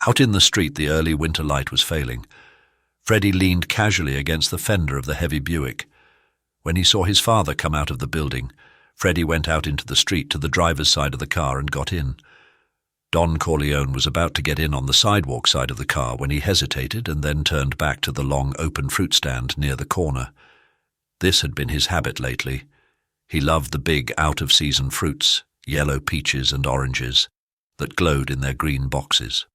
Out in the street, the early winter light was failing. Freddie leaned casually against the fender of the heavy Buick. When he saw his father come out of the building, Freddie went out into the street to the driver's side of the car and got in. Don Corleone was about to get in on the sidewalk side of the car when he hesitated and then turned back to the long open fruit stand near the corner. This had been his habit lately. He loved the big out-of-season fruits, yellow peaches and oranges, that glowed in their green boxes.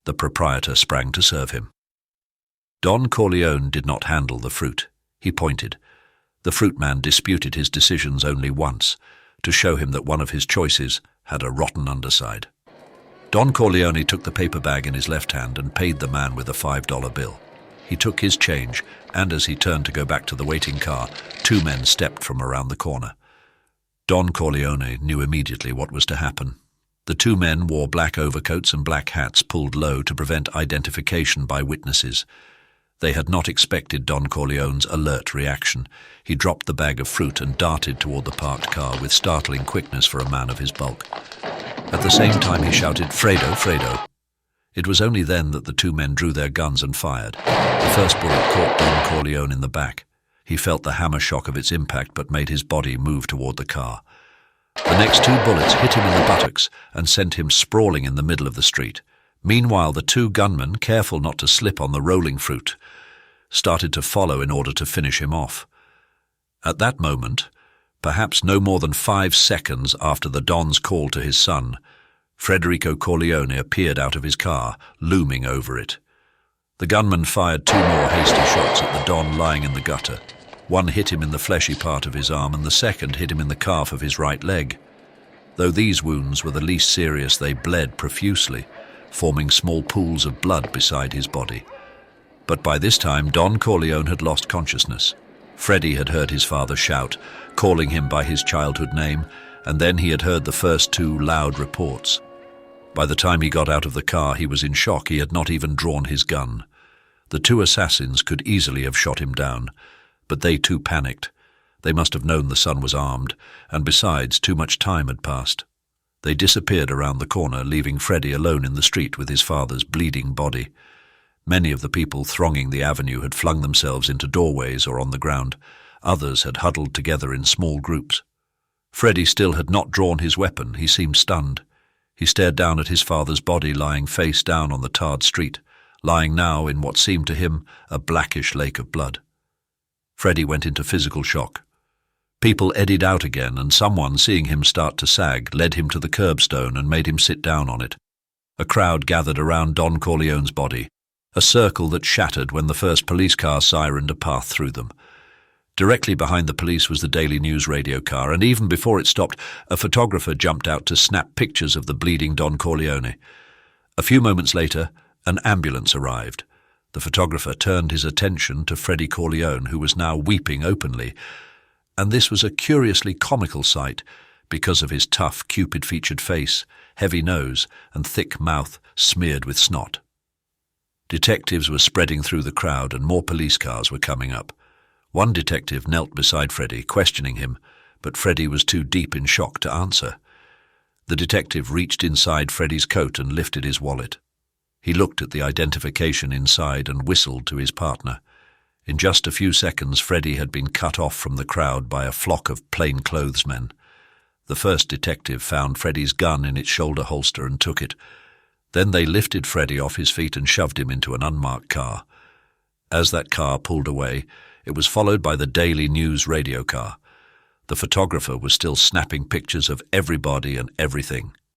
The proprietor sprang to serve him. Don Corleone did not handle the fruit. He pointed. The fruit man disputed his decisions only once, to show him that one of his choices had a rotten underside. Don Corleone took the paper bag in his left hand and paid the man with a $5 bill. He took his change, and as he turned to go back to the waiting car, two men stepped from around the corner. Don Corleone knew immediately what was to happen. The two men wore black overcoats and black hats pulled low to prevent identification by witnesses. They had not expected Don Corleone's alert reaction. He dropped the bag of fruit and darted toward the parked car with startling quickness for a man of his bulk. At the same time he shouted, "Fredo, Fredo!" It was only then that the two men drew their guns and fired. The first bullet caught Don Corleone in the back. He felt the hammer shock of its impact but made his body move toward the car. The next two bullets hit him in the buttocks and sent him sprawling in the middle of the street. Meanwhile, the two gunmen, careful not to slip on the rolling fruit, started to follow in order to finish him off. At that moment, perhaps no more than 5 seconds after the Don's call to his son, Federico Corleone appeared out of his car, looming over it. The gunman fired 2 more hasty shots at the Don lying in the gutter. One hit him in the fleshy part of his arm, and the second hit him in the calf of his right leg. Though these wounds were the least serious, they bled profusely, forming small pools of blood beside his body. But by this time, Don Corleone had lost consciousness. Freddie had heard his father shout, calling him by his childhood name, and then he had heard the first 2 loud reports. By the time he got out of the car, he was in shock. He had not even drawn his gun. The 2 assassins could easily have shot him down, but they too panicked. They must have known the son was armed, and besides, too much time had passed. They disappeared around the corner, leaving Freddie alone in the street with his father's bleeding body. Many of the people thronging the avenue had flung themselves into doorways or on the ground. Others had huddled together in small groups. Freddie still had not drawn his weapon. He seemed stunned. He stared down at his father's body lying face down on the tarred street, lying now in what seemed to him a blackish lake of blood. Freddie went into physical shock. People eddied out again, and someone, seeing him start to sag, led him to the curbstone and made him sit down on it. A crowd gathered around Don Corleone's body, a circle that shattered when the first police car sirened a path through them. Directly behind the police was the Daily News radio car, and even before it stopped, a photographer jumped out to snap pictures of the bleeding Don Corleone. A few moments later, an ambulance arrived. The photographer turned his attention to Freddie Corleone, who was now weeping openly, and this was a curiously comical sight because of his tough, cupid-featured face, heavy nose, and thick mouth smeared with snot. Detectives were spreading through the crowd, and more police cars were coming up. One detective knelt beside Freddie, questioning him, but Freddie was too deep in shock to answer. The detective reached inside Freddie's coat and lifted his wallet. He looked at the identification inside and whistled to his partner. In just a few seconds, Freddie had been cut off from the crowd by a flock of plainclothesmen. The first detective found Freddie's gun in its shoulder holster and took it. Then they lifted Freddie off his feet and shoved him into an unmarked car. As that car pulled away, it was followed by the Daily News radio car. The photographer was still snapping pictures of everybody and everything.